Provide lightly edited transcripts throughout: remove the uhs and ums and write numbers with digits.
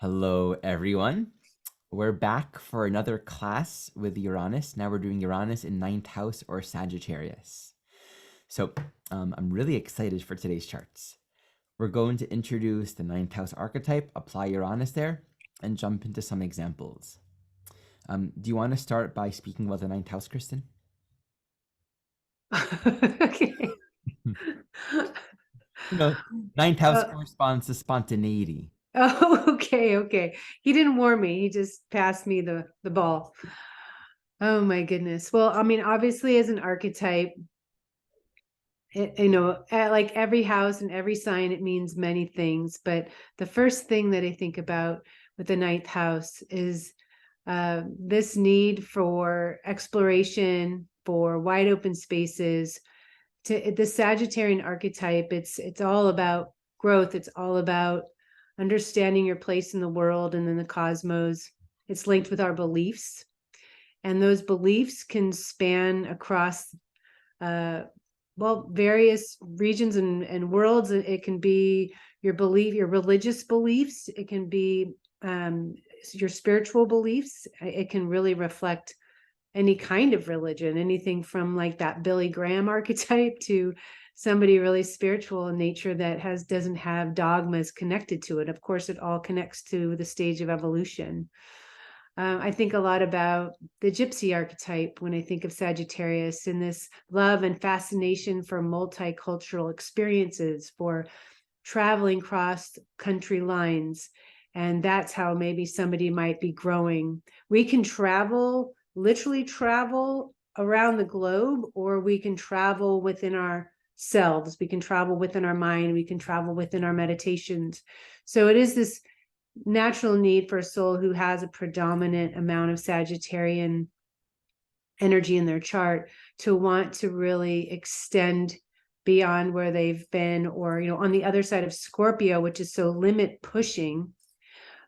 Hello, everyone. We're back for another class with Uranus. Now we're doing Uranus in ninth house or Sagittarius. So I'm really excited for today's charts. We're going to introduce the ninth house archetype, apply Uranus there, and jump into some examples. Do you want to start by speaking about the ninth house, Kristin? Okay. Ninth house corresponds to spontaneity. Okay. He didn't warn me. He just passed me the ball. Oh my goodness. Well, I mean, obviously, as an archetype, like every house and every sign, it means many things. But the first thing that I think about with the ninth house is this need for exploration, for wide open spaces. To the Sagittarian archetype, it's all about growth. It's all about understanding your place in the world and in the cosmos. It's linked with our beliefs, and those beliefs can span across various regions and worlds. It can be your religious beliefs. It can be your spiritual beliefs. It can really reflect any kind of religion, anything from like that Billy Graham archetype to somebody really spiritual in nature that doesn't have dogmas connected to it. Of course, it all connects to the stage of evolution. I think a lot about the gypsy archetype when I think of Sagittarius, and this love and fascination for multicultural experiences, for traveling cross country lines. And that's how maybe somebody might be growing. We can literally travel around the globe, or we can travel within ourselves. We can travel within our mind. We can travel within our meditations. So it is this natural need for a soul who has a predominant amount of Sagittarian energy in their chart to want to really extend beyond where they've been, or on the other side of Scorpio, which is so limit pushing.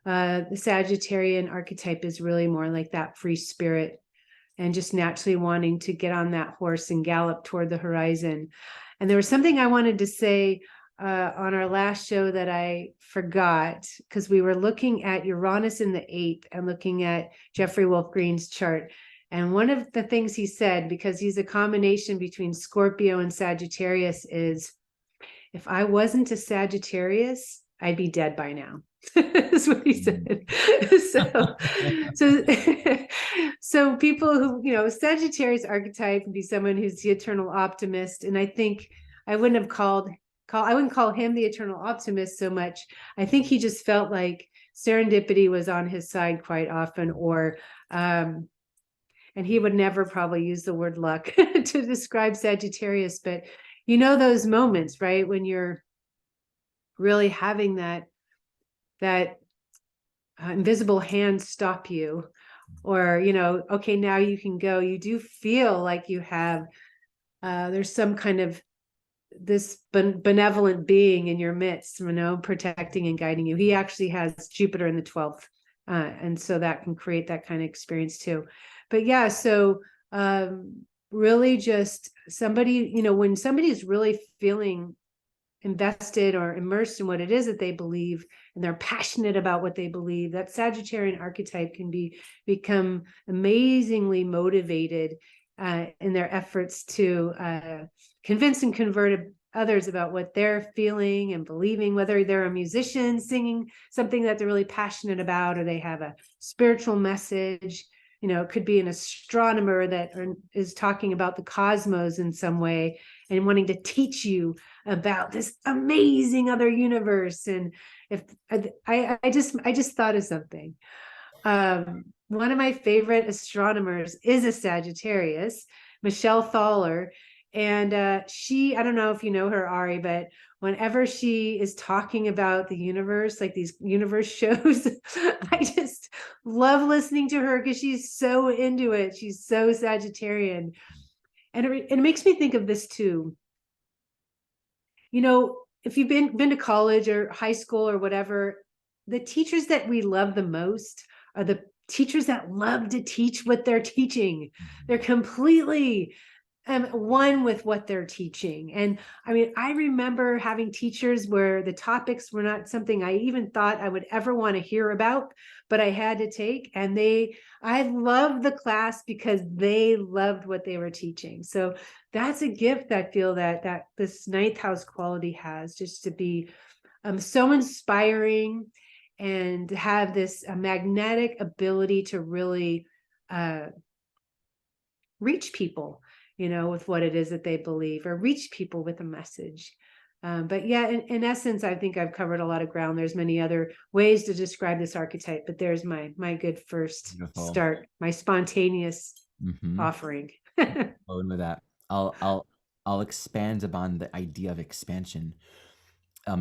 The Sagittarian archetype is really more like that free spirit and just naturally wanting to get on that horse and gallop toward the horizon. And there was something I wanted to say on our last show that I forgot, because we were looking at Uranus in the eighth and looking at Jeffrey Wolfe Green's chart. And one of the things he said, because he's a combination between Scorpio and Sagittarius, is if I wasn't a Sagittarius, I'd be dead by now. That's what he said. So people who, Sagittarius archetype can be someone who's the eternal optimist. And I think I wouldn't call him the eternal optimist so much. I think he just felt like serendipity was on his side quite often, or and he would never probably use the word luck to describe Sagittarius. But those moments, right, when you're really having that invisible hand stop you, or okay, now you can go. You do feel like you have there's some kind of this benevolent being in your midst, protecting and guiding you. He actually has Jupiter in the 12th, and so that can create that kind of experience too. But yeah, so really just somebody, when somebody is really feeling invested or immersed in what it is that they believe, and they're passionate about what they believe, that Sagittarian archetype can become amazingly motivated in their efforts to convince and convert others about what they're feeling and believing, whether they're a musician singing something that they're really passionate about, or they have a spiritual message. It could be an astronomer that is talking about the cosmos in some way and wanting to teach you about this amazing other universe. And if I just thought of something. One of my favorite astronomers is a Sagittarius, Michelle Thaller. And I don't know if you know her, Ari, but whenever she is talking about the universe, like these universe shows, I just love listening to her because she's so into it. She's so Sagittarian. And it makes me think of this too. If you've been to college or high school or whatever, the teachers that we love the most are the teachers that love to teach what they're teaching. They're completely one with what they're teaching. And I mean, I remember having teachers where the topics were not something I even thought I would ever want to hear about, but I had to take. And I loved the class because they loved what they were teaching. So that's a gift I feel that this ninth house quality has, just to be so inspiring and have this magnetic ability to really reach people, with what it is that they believe, or reach people with a message. But yeah, in essence, I think I've covered a lot of ground. There's many other ways to describe this archetype, but there's my good first Beautiful. start, my spontaneous Mm-hmm. offering. Going with that. I'll expand upon the idea of expansion.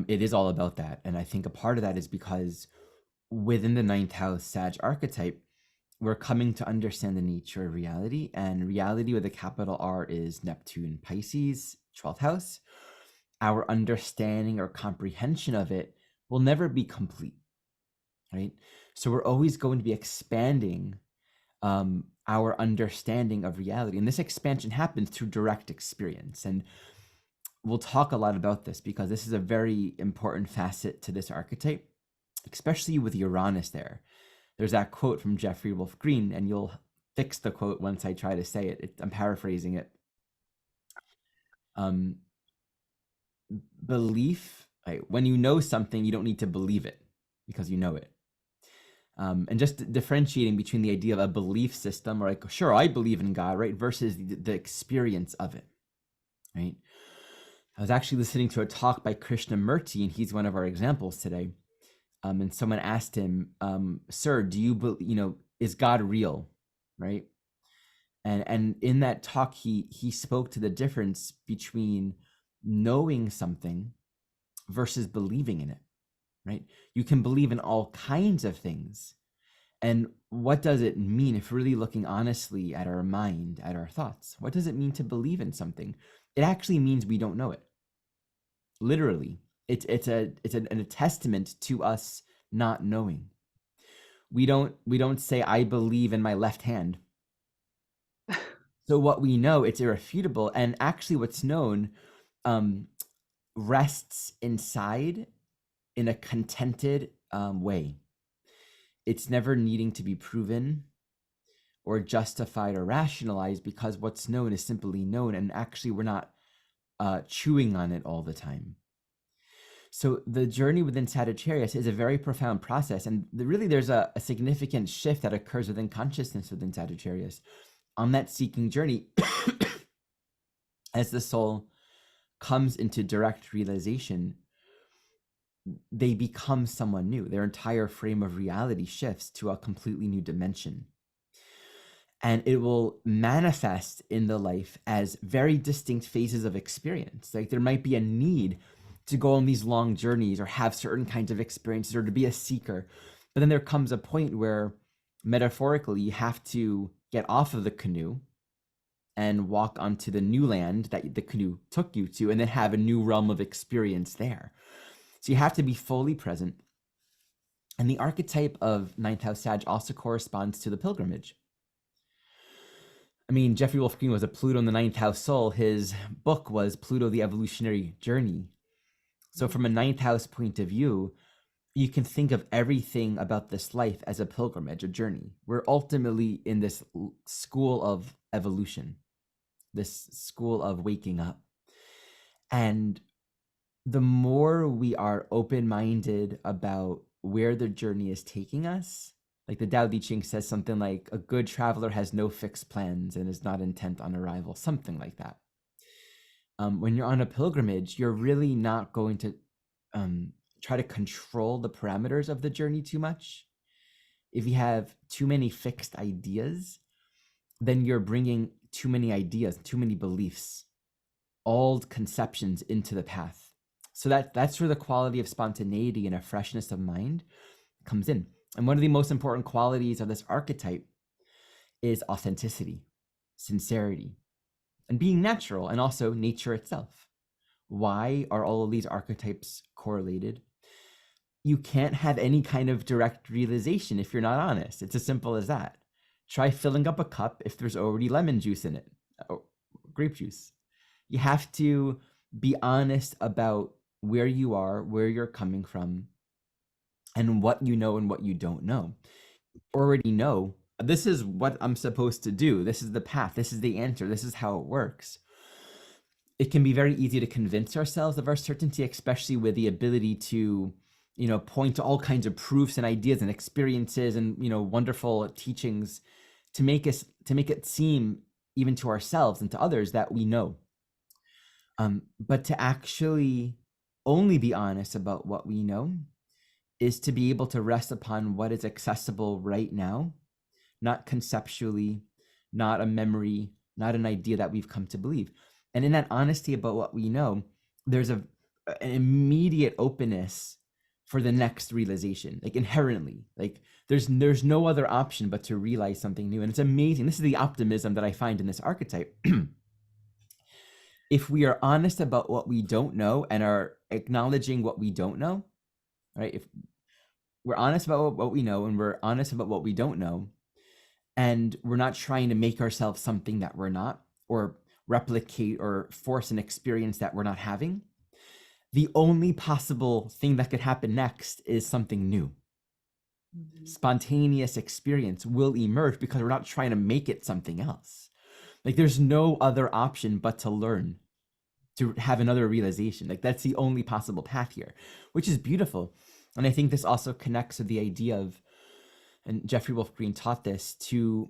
It is all about that. And I think a part of that is because within the ninth house Sag archetype, we're coming to understand the nature of reality. And reality with a capital R is Neptune, Pisces, 12th house. Our understanding or comprehension of it will never be complete, right? So we're always going to be expanding our understanding of reality. And this expansion happens through direct experience. And we'll talk a lot about this because this is a very important facet to this archetype, especially with Uranus there. There's that quote from Jeffrey Wolfe Green, and you'll fix the quote once I try to say it. I'm paraphrasing it. Belief, right? When you know something, you don't need to believe it because you know it. And just differentiating between the idea of a belief system, or like, sure, I believe in God, right, versus the experience of it, right? I was actually listening to a talk by Krishnamurti, and he's one of our examples today. And someone asked him, "Sir, do you is God real?" Right? And in that talk, he spoke to the difference between knowing something versus believing in it. Right? You can believe in all kinds of things. And what does it mean if really looking honestly at our mind, at our thoughts? What does it mean to believe in something? It actually means we don't know it. Literally, it's a testament to us not knowing. We don't say I believe in my left hand. So what we know, it's irrefutable, and actually what's known rests inside in a contented way. It's never needing to be proven or justified or rationalized, because what's known is simply known, and actually we're not chewing on it all the time. So the journey within Sagittarius is a very profound process, and really there's a significant shift that occurs within consciousness within Sagittarius on that seeking journey. As the soul comes into direct realization, they become someone new. Their entire frame of reality shifts to a completely new dimension. And it will manifest in the life as very distinct phases of experience. Like there might be a need to go on these long journeys or have certain kinds of experiences or to be a seeker. But then there comes a point where metaphorically you have to get off of the canoe and walk onto the new land that the canoe took you to, and then have a new realm of experience there. So you have to be fully present. And the archetype of ninth house Sag also corresponds to the pilgrimage. I mean, Jeffrey Wolfe Green was a Pluto in the ninth house soul. His book was Pluto, the Evolutionary Journey. So from a ninth house point of view, you can think of everything about this life as a pilgrimage, a journey. We're ultimately in this school of evolution, this school of waking up. And the more we are open-minded about where the journey is taking us, like the Tao Te Ching says something like, a good traveler has no fixed plans and is not intent on arrival, something like that. When you're on a pilgrimage, you're really not going to try to control the parameters of the journey too much. If you have too many fixed ideas, then you're bringing too many ideas, too many beliefs, old conceptions into the path. So that's where the quality of spontaneity and a freshness of mind comes in. And one of the most important qualities of this archetype is authenticity, sincerity, and being natural, and also nature itself. Why are all of these archetypes correlated? You can't have any kind of direct realization if you're not honest. It's as simple as that. Try filling up a cup if there's already lemon juice in it. grape juice. You have to be honest about where you are, where you're coming from, and what you know and what you don't know. Already know this is what I'm supposed to do. This is the path. This is the answer. This is how it works. It can be very easy to convince ourselves of our certainty, especially with the ability to, point to all kinds of proofs and ideas and experiences and, wonderful teachings to make it seem even to ourselves and to others that we know. But to actually only be honest about what we know is to be able to rest upon what is accessible right now, not conceptually, not a memory, not an idea that we've come to believe. And in that honesty about what we know, there's an immediate openness for the next realization, like inherently. Like there's no other option but to realize something new. And it's amazing. This is the optimism that I find in this archetype. If we are honest about what we don't know and are acknowledging what we don't know, right? If we're honest about what we know and we're honest about what we don't know, and we're not trying to make ourselves something that we're not, or replicate or force an experience that we're not having, the only possible thing that could happen next is something new. Mm-hmm. Spontaneous experience will emerge because we're not trying to make it something else. Like there's no other option but to learn, to have another realization. Like that's the only possible path here, which is beautiful. And I think this also connects with the idea of, and Jeffrey Wolfe Green taught this, to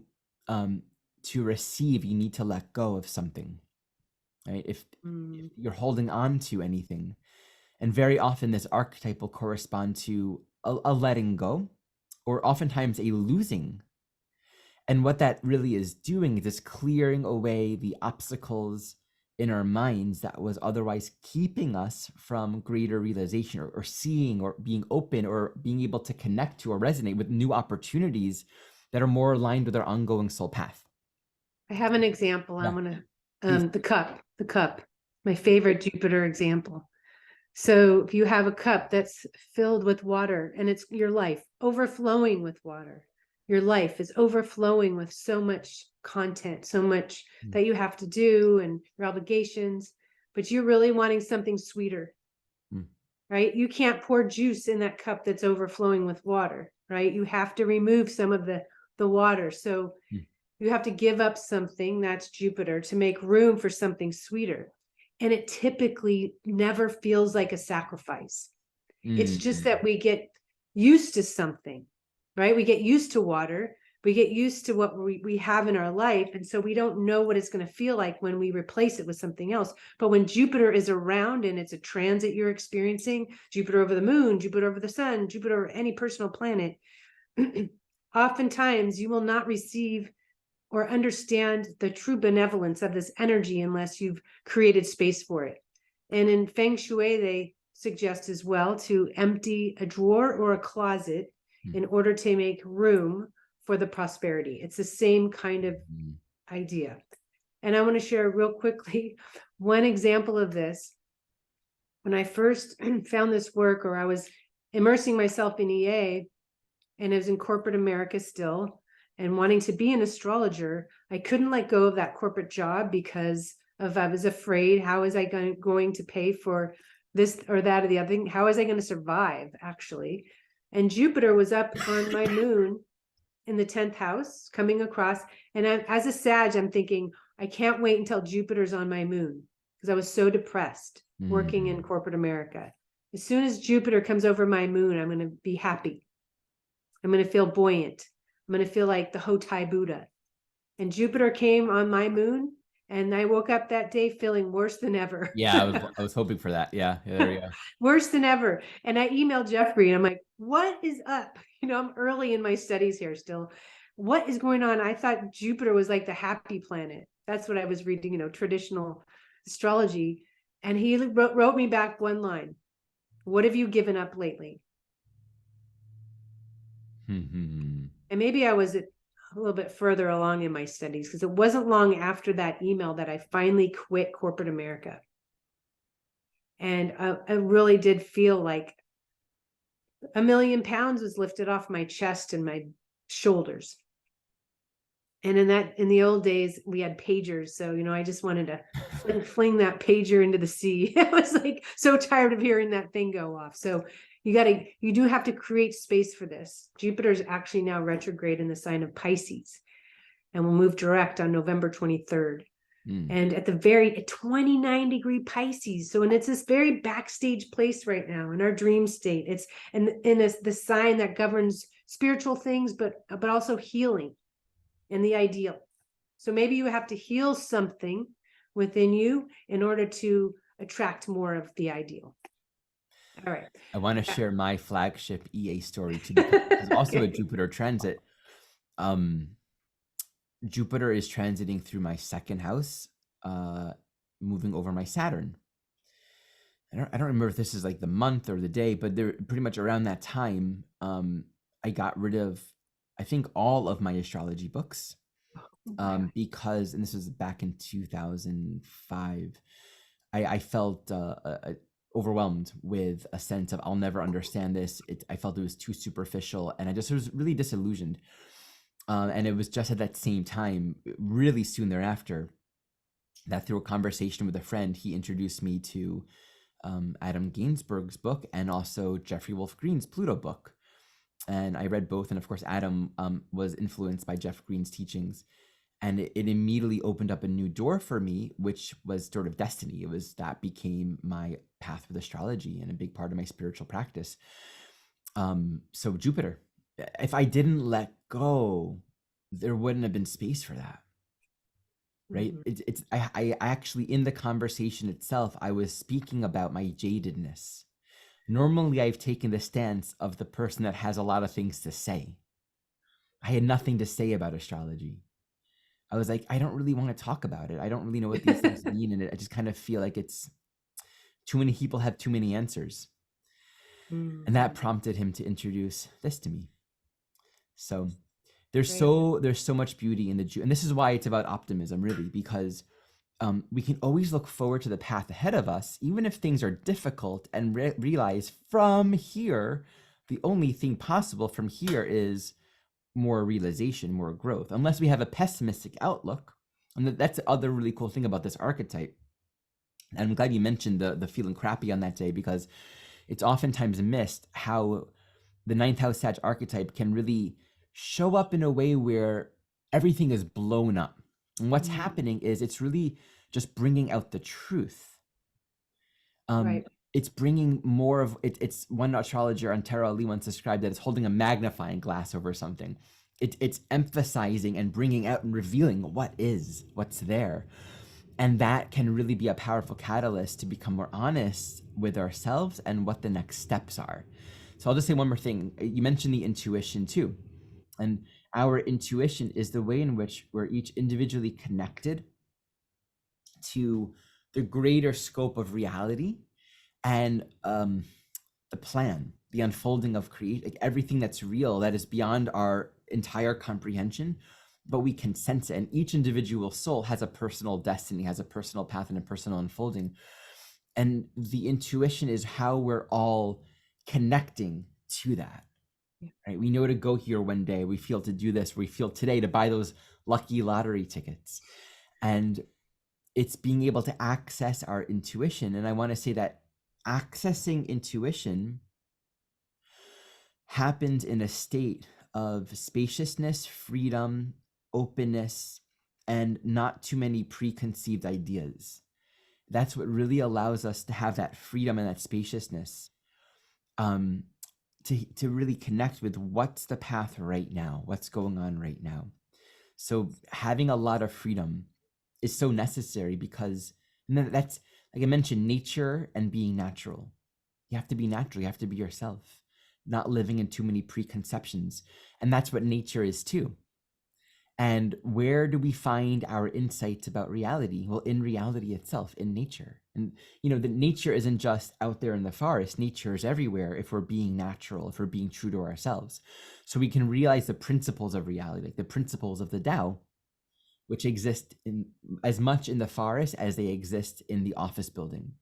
receive, you need to let go of something, right? If you're holding on to anything, and very often this archetype will correspond to a letting go, or oftentimes a losing. And what that really is doing is just clearing away the obstacles in our minds that was otherwise keeping us from greater realization, or seeing, or being open, or being able to connect to or resonate with new opportunities that are more aligned with our ongoing soul path. I have an example. Yeah. I want to, the cup, my favorite Jupiter example. So if you have a cup that's filled with water, and it's your life overflowing with water, your life is overflowing with so much content, so much that you have to do and your obligations, but you're really wanting something sweeter, right? You can't pour juice in that cup that's overflowing with water, right? You have to remove some of the water. So you have to give up something, that's Jupiter, to make room for something sweeter. And it typically never feels like a sacrifice. It's just that we get used to something, right? We get used to water. We get used to what we have in our life. And so we don't know what it's going to feel like when we replace it with something else. But when Jupiter is around and it's a transit you're experiencing, Jupiter over the moon, Jupiter over the sun, Jupiter over any personal planet, oftentimes you will not receive or understand the true benevolence of this energy unless you've created space for it. And in Feng Shui, they suggest as well to empty a drawer or a closet in order to make room for the prosperity. It's the same kind of idea. And I want to share real quickly one example of this. When I first found this work, or I was immersing myself in EA, and I was in corporate America still, and wanting to be an astrologer, I couldn't let go of that corporate job because I was afraid, how is I going to pay for this or that or the other thing? How is I going to survive, actually? And Jupiter was up on my moon in the 10th house, coming across. And as a Sag, I'm thinking, I can't wait until Jupiter's on my moon, because I was so depressed working in corporate America. As soon as Jupiter comes over my moon, I'm going to be happy. I'm going to feel buoyant. I'm going to feel like the Hotai Buddha. And Jupiter came on my moon, and I woke up that day feeling worse than ever. Yeah, I was hoping for that. Yeah, there we go. Worse than ever. And I emailed Jeffrey, and I'm like, what is up? I'm early in my studies here still. What is going on? I thought Jupiter was like the happy planet. That's what I was reading, traditional astrology. And he wrote me back one line. What have you given up lately? And maybe I was a little bit further along in my studies, because it wasn't long after that email that I finally quit corporate America. And I really did feel like 1,000,000 pounds was lifted off my chest and my shoulders. And in the old days, we had pagers. So, I just wanted to fling that pager into the sea. I was like so tired of hearing that thing go off. So you do have to create space for this. Jupiter is actually now retrograde in the sign of Pisces and will move direct on November 23rd. And at 29-degree Pisces. So, and it's this very backstage place right now in our dream state. It's the sign that governs spiritual things, but also healing and the ideal. So maybe you have to heal something within you in order to attract more of the ideal. All right. I want to share my flagship EA story too, because it's also a Jupiter transit. Jupiter is transiting through my second house, moving over my Saturn. I don't remember if this is like the month or the day, but they're pretty much around that time. I got rid of, I think, all of my astrology books, because, and this was back in 2005, I felt overwhelmed with a sense of I'll never understand this. I felt it was too superficial, and I just was really disillusioned. And it was just at that same time, really soon thereafter, that through a conversation with a friend, he introduced me to Adam Gainsbourg's book and also Jeffrey Wolfe Green's Pluto book. And I read both. And of course, Adam was influenced by Jeff Green's teachings. And it immediately opened up a new door for me, which was sort of destiny. That became my path with astrology and a big part of my spiritual practice. So Jupiter, if I didn't let go, there wouldn't have been space for that. Right? I actually, in the conversation itself, I was speaking about my jadedness. Normally, I've taken the stance of the person that has a lot of things to say. I had nothing to say about astrology. I was like, I don't really want to talk about it. I don't really know what these things mean. And I just kind of feel like it's too many people have too many answers. And that prompted him to introduce this to me. So there's so much beauty in and this is why it's about optimism, really, because we can always look forward to the path ahead of us, even if things are difficult, and realize from here, the only thing possible from here is more realization, more growth, unless we have a pessimistic outlook. And that's the other really cool thing about this archetype. And I'm glad you mentioned the feeling crappy on that day, because it's oftentimes missed how the 9th house Sag archetype can really show up in a way where everything is blown up. And what's happening is it's really just bringing out the truth. It's bringing more of it. It's one astrologer on Tara Ali once described it as holding a magnifying glass over something. It's emphasizing and bringing out and revealing what's there. And that can really be a powerful catalyst to become more honest with ourselves and what the next steps are. So I'll just say one more thing. You mentioned the intuition too. And our intuition is the way in which we're each individually connected to the greater scope of reality and the plan, the unfolding of like everything that's real, that is beyond our entire comprehension, but we can sense it. And each individual soul has a personal destiny, has a personal path and a personal unfolding. And the intuition is how we're all connecting to that. Right? We know to go here one day. We feel to do this. We feel today to buy those lucky lottery tickets. And it's being able to access our intuition. And I want to say that accessing intuition happens in a state of spaciousness, freedom, openness, and not too many preconceived ideas. That's what really allows us to have that freedom and that spaciousness, to really connect with what's the path right now, what's going on right now. So having a lot of freedom is so necessary, because that's, like I mentioned, nature and being natural. You have to be natural. You have to be yourself, not living in too many preconceptions. And that's what nature is too. And where do we find our insights about reality? Well, in reality itself, in nature. And, the nature isn't just out there in the forest. Nature is everywhere if we're being natural, if we're being true to ourselves. So we can realize the principles of reality, like the principles of the Tao, which exist in as much in the forest as they exist in the office building.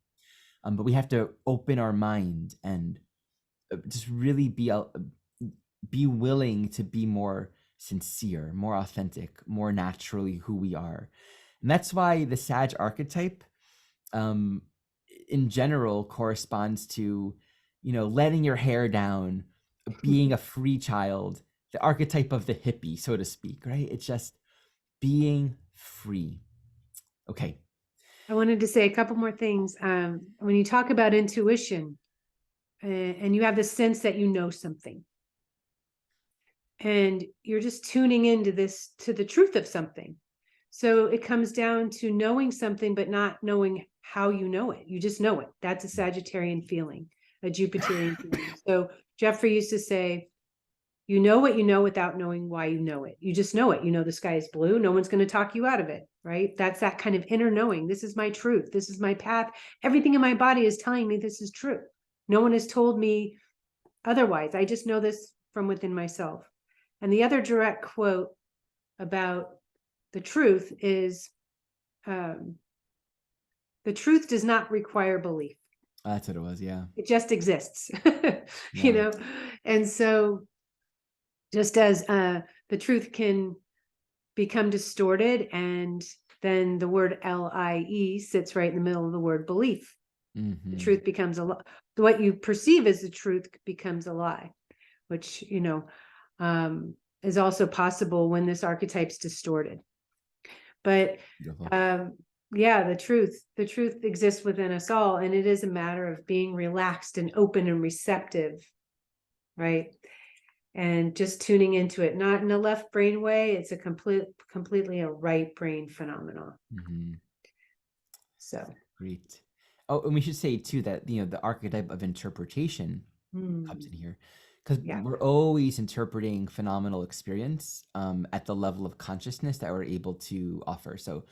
But we have to open our mind and just really be willing to be more sincere, more authentic, more naturally who we are. And that's why the Sag archetype, um, in general, corresponds to, letting your hair down, being a free child, the archetype of the hippie, so to speak, right? It's just being free. Okay. I wanted to say a couple more things. When you talk about intuition, and you have the sense that you know something, and you're just tuning into this, to the truth of something. So it comes down to knowing something, but not knowing how you know it. You just know it. That's a Sagittarian feeling, a Jupiterian feeling. So Jeffrey used to say, you know what you know without knowing why you know it. You just know it. You know the sky is blue. No one's going to talk you out of it, right? That's that kind of inner knowing. This is my truth. This is my path. Everything in my body is telling me this is true. No one has told me otherwise. I just know this from within myself. And the other direct quote about the truth is, the truth does not require belief. That's what it was. Yeah. It just exists, Yeah. And so just as the truth can become distorted, and then the word lie sits right in the middle of the word belief. The truth becomes a lie. What you perceive as the truth becomes a lie, which, is also possible when this archetype's distorted. But yeah, the truth exists within us all, and it is a matter of being relaxed and open and receptive, right? And just tuning into it, not in a left brain way. It's a completely a right brain phenomenon. So great. Oh, and we should say too that the archetype of interpretation comes in here, because we're always interpreting phenomenal experience at the level of consciousness that we're able to offer. So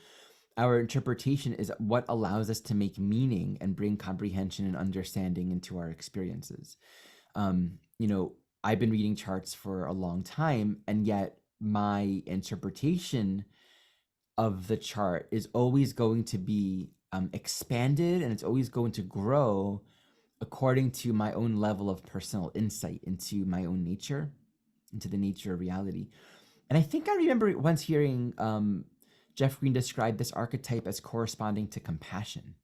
our interpretation is what allows us to make meaning and bring comprehension and understanding into our experiences. I've been reading charts for a long time, and yet my interpretation of the chart is always going to be expanded, and it's always going to grow according to my own level of personal insight into my own nature, into the nature of reality. And I think I remember once hearing Jeff Green describe this archetype as corresponding to compassion.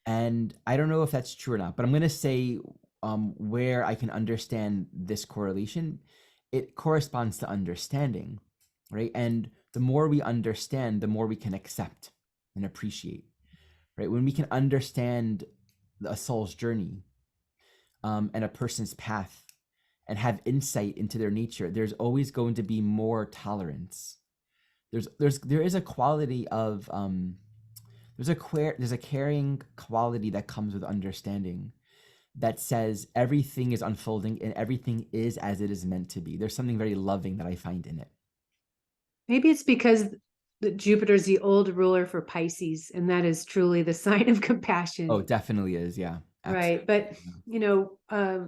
And I don't know if that's true or not, but I'm going to say where I can understand this correlation, it corresponds to understanding, right? And the more we understand, the more we can accept and appreciate, right? When we can understand a soul's journey and a person's path and have insight into their nature, there's always going to be more tolerance. There is a quality of there's a caring quality that comes with understanding, that says everything is unfolding and everything is as it is meant to be. There's something very loving that I find in it. Maybe it's because Jupiter's the old ruler for Pisces, and that is truly the sign of compassion. Oh, definitely is. Yeah. Absolutely. Right. But,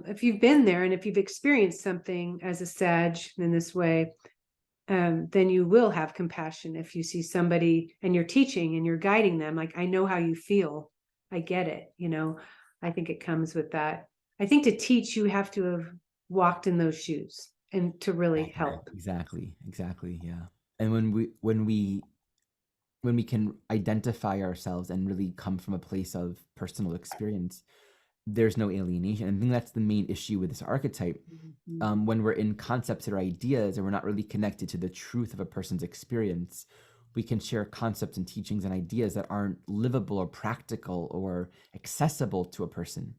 if you've been there and if you've experienced something as a Sag in this way, then you will have compassion. If you see somebody and you're teaching and you're guiding them, like, I know how you feel. I get it. I think it comes with that. I think to teach, you have to have walked in those shoes and to really help. Exactly. Yeah. And when we can identify ourselves and really come from a place of personal experience, there's no alienation. And I think that's the main issue with this archetype. When we're in concepts or ideas and we're not really connected to the truth of a person's experience, we can share concepts and teachings and ideas that aren't livable or practical or accessible to a person.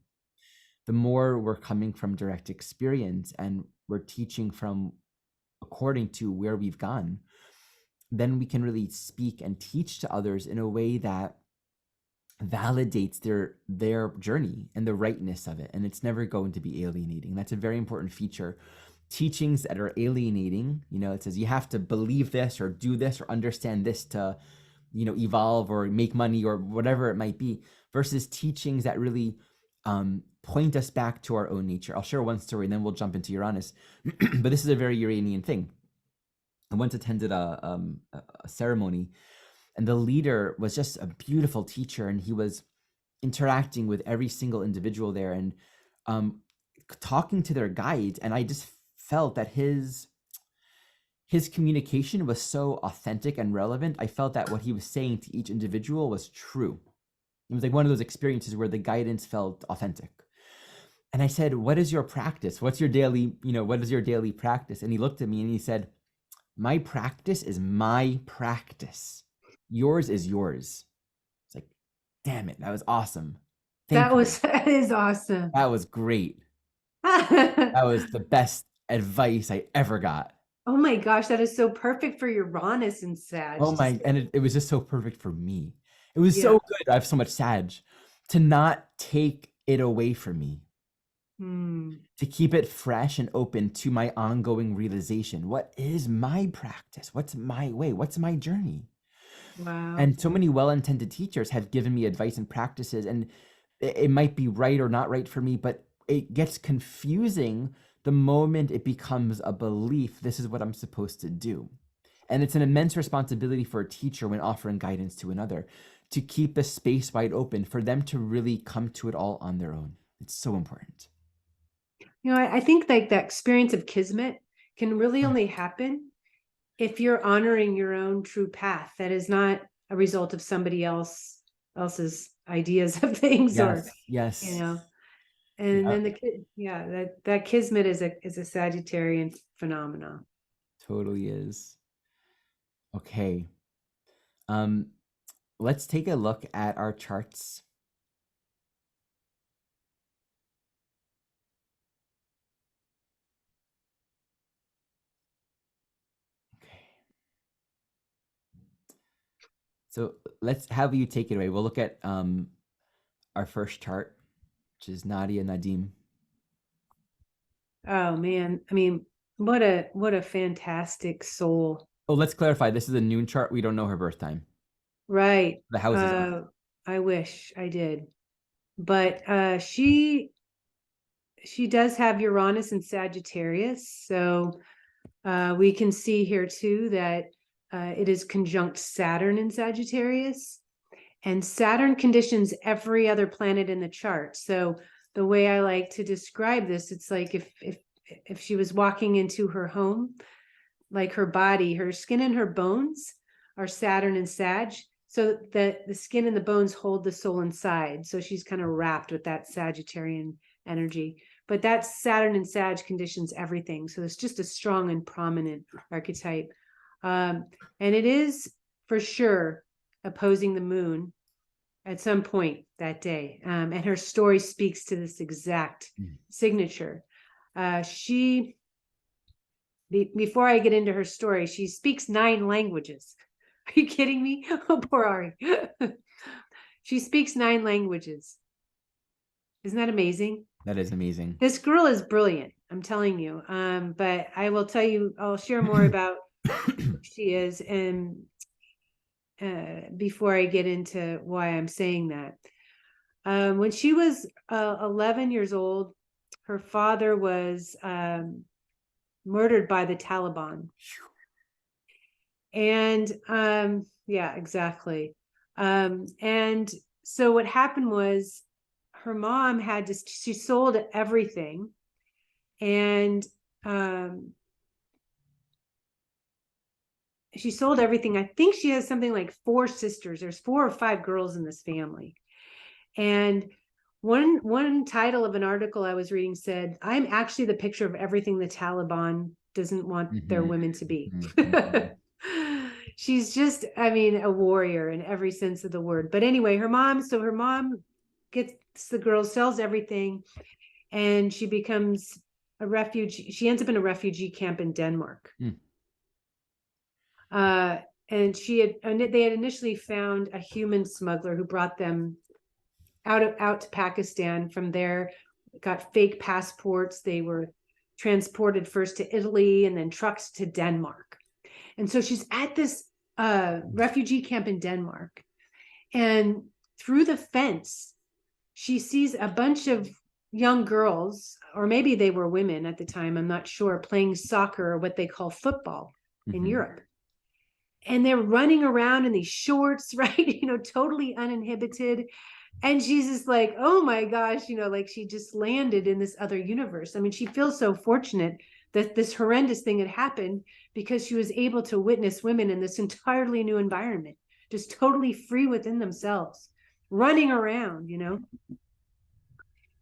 The more we're coming from direct experience and we're teaching from according to where we've gone, then we can really speak and teach to others in a way that validates their journey and the rightness of it, and it's never going to be alienating. That's a very important feature. Teachings that are alienating, it says you have to believe this or do this or understand this to evolve or make money or whatever it might be, versus teachings that really point us back to our own nature. I'll share one story and then we'll jump into Uranus. But this is a very Uranian thing. I once attended a ceremony, and the leader was just a beautiful teacher, and he was interacting with every single individual there and talking to their guides. And I just felt that his his communication was so authentic and relevant. I felt that what he was saying to each individual was true. It was like one of those experiences where the guidance felt authentic. And I said, what is your practice? What's your daily, what is your daily practice? And he looked at me and he said, my practice is my practice. Yours is yours. It's like, damn it. That was awesome. Thank you. That is awesome. That was great. That was the best advice I ever got. Oh my gosh, that is so perfect for Uranus and Sag. Oh my, and it was just so perfect for me. It was so good. I have so much Sag to not take it away from me. To keep it fresh and open to my ongoing realization. What is my practice? What's my way? What's my journey? Wow. And so many well-intended teachers have given me advice and practices, and it might be right or not right for me, but it gets confusing the moment it becomes a belief. This is what I'm supposed to do. And it's an immense responsibility for a teacher when offering guidance to another to keep the space wide open for them to really come to it all on their own. It's so important. I think like that experience of kismet can really only happen if you're honoring your own true path. That is not a result of somebody else's ideas of things, Yes, or yes. And then that kismet is a Sagittarian phenomenon. Totally is. Okay. Let's take a look at our charts. So let's have you take it away. We'll look at our first chart, which is Nadia Nadeem. Oh man, I mean, what a fantastic soul. Oh, let's clarify. This is a noon chart. We don't know her birth time. Right. The houses are. I wish I did. But she does have Uranus and Sagittarius. So we can see here too that it is conjunct Saturn in Sagittarius, and Saturn conditions every other planet in the chart. So the way I like to describe this, it's like if she was walking into her home, like her body, her skin and her bones are Saturn and Sag. So that the skin and the bones hold the soul inside. So she's kind of wrapped with that Sagittarian energy. But that Saturn and Sag conditions everything. So it's just a strong and prominent archetype. And it is for sure opposing the moon at some point that day. And her story speaks to this exact signature. Before I get into her story, she speaks 9 languages. Are you kidding me? Oh, poor Ari. She speaks 9 languages. Isn't that amazing? That is amazing. This girl is brilliant, I'm telling you. But I will tell you, I'll share more about who she is, and before I get into why I'm saying that. When she was 11 years old, her father was murdered by the Taliban. And yeah, exactly. And so what happened was her mom she sold everything, and she sold everything. I think she has something like 4 sisters. There's 4 or 5 girls in this family. And one title of an article I was reading said, I'm actually the picture of everything the Taliban doesn't want their women to be. She's just, I mean, a warrior in every sense of the word. But anyway, her mom gets the girls, sells everything, and she becomes a refugee. She ends up in a refugee camp in Denmark. And they had initially found a human smuggler who brought them out to Pakistan. From there, got fake passports. They were transported first to Italy and then trucked to Denmark. And so she's at this refugee camp in Denmark, and through the fence, she sees a bunch of young girls, or maybe they were women at the time, I'm not sure, playing soccer, or what they call football in Europe. And they're running around in these shorts, right? Totally uninhibited. And she's just like, oh my gosh, like she just landed in this other universe. I mean, she feels so fortunate that this horrendous thing had happened because she was able to witness women in this entirely new environment, just totally free within themselves, running around, you know.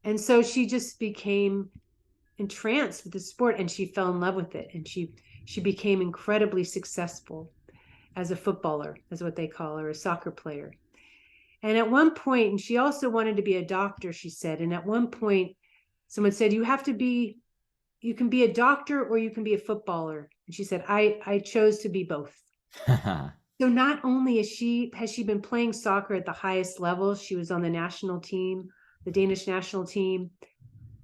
And so she just became entranced with the sport, and she fell in love with it, and she became incredibly successful as a footballer, as what they call her, a soccer player. And at one point, and she also wanted to be a doctor, she said, and at one point someone said, you can be a doctor or you can be a footballer. And she said, I chose to be both. So not only has she been playing soccer at the highest level, she was on the national team, the Danish national team,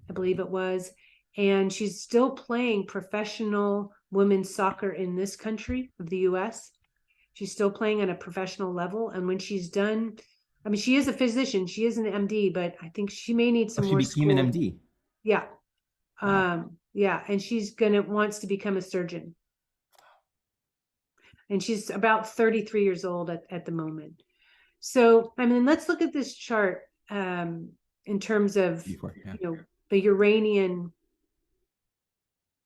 I believe it was, and she's still playing professional women's soccer in this country of the US. She's still playing at a professional level. And when she's done, I mean, she is a physician, she is an MD, but I think she may need some more She became school. an MD. Yeah. Wow. Yeah. And she's wants to become a surgeon. And she's about 33 years old at the moment. So, I mean, let's look at this chart in terms of, you know, the Uranian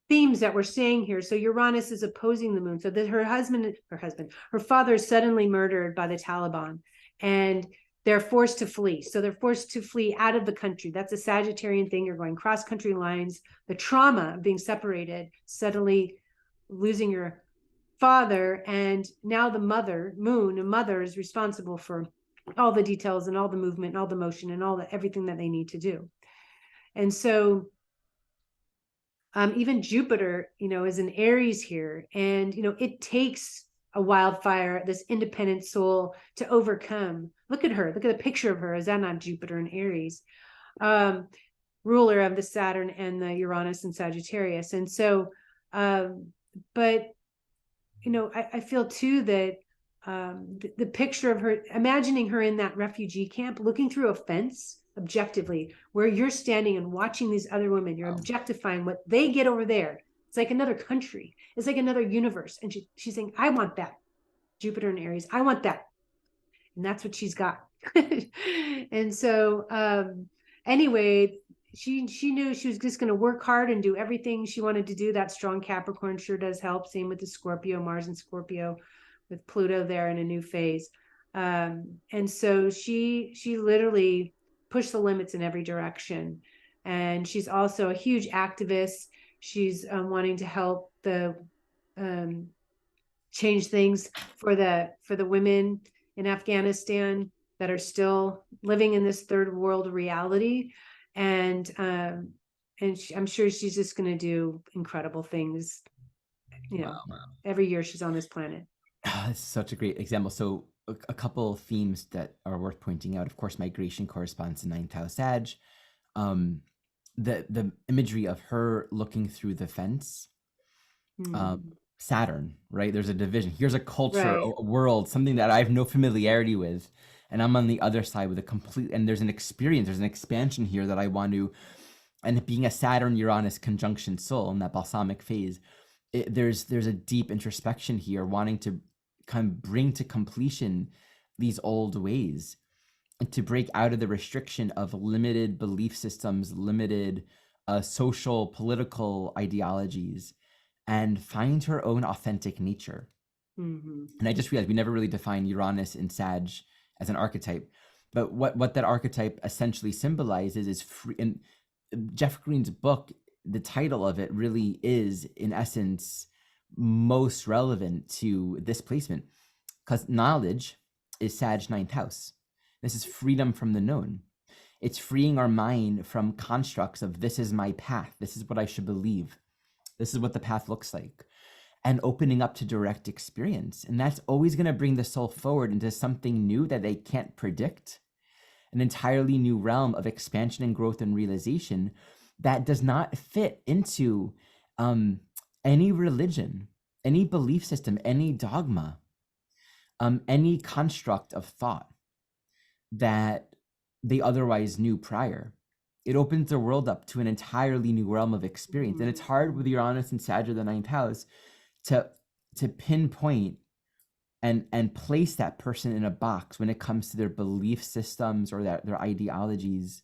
themes that we're seeing here. So Uranus is opposing the moon. So that her father is suddenly murdered by the Taliban, and they're forced to flee. So they're forced to flee out of the country. That's a Sagittarian thing. You're going cross country lines. The trauma of being separated, suddenly losing your father, and now the mother is responsible for all the details and all the movement and all the motion and everything that they need to do. And so even Jupiter, you know, is in Aries here, and, you know, it takes a wildfire, this independent soul, to overcome. Look at her. Look at the picture of her. Is that not Jupiter in Aries? Ruler of the Saturn and the Uranus and Sagittarius. And so, but, you know, I feel too that the picture of her, imagining her in that refugee camp, looking through a fence objectively, where you're standing and watching these other women, you're objectifying what they get over there. It's like another country. It's like another universe. And she's saying, I want that. Jupiter in Aries, I want that. And that's what she's got. And so anyway, she knew she was just going to work hard and do everything she wanted to do. That strong Capricorn sure does help. Same with the Scorpio, Mars and Scorpio, with Pluto there in a new phase. And so she literally pushed the limits in every direction. And she's also a huge activist. She's wanting to help the change things for the women in Afghanistan that are still living in this third world reality. And I'm sure she's just going to do incredible things, you know, every year she's on this planet. This is such a great example. So a couple themes that are worth pointing out. Of course, migration corresponds to 9th house Sag. The imagery of her looking through the fence, Saturn, right? There's a division. Here's a culture, right, a world, something that I have no familiarity with, and I'm on the other side with a complete. And there's an experience, there's an expansion here that I want to. And being a Saturn-Uranus conjunction soul in that balsamic phase, there's a deep introspection here, wanting to kind of bring to completion these old ways, and to break out of the restriction of limited belief systems, limited social, political ideologies, and find her own authentic nature. And I just realized we never really defined Uranus in Sag as an archetype, but what that archetype essentially symbolizes is free. And Jeff Green's book, the title of it really is, in essence, most relevant to this placement, because knowledge is Sag 9th house. This is freedom from the known. It's freeing our mind from constructs of this is my path, this is what I should believe, this is what the path looks like, and opening up to direct experience. And that's always going to bring the soul forward into something new that they can't predict, an entirely new realm of expansion and growth and realization that does not fit into any religion, any belief system, any dogma, any construct of thought that they otherwise knew prior. It opens the world up to an entirely new realm of experience. And it's hard with Uranus and Sag of the 9th house to pinpoint and place that person in a box when it comes to their belief systems or their ideologies.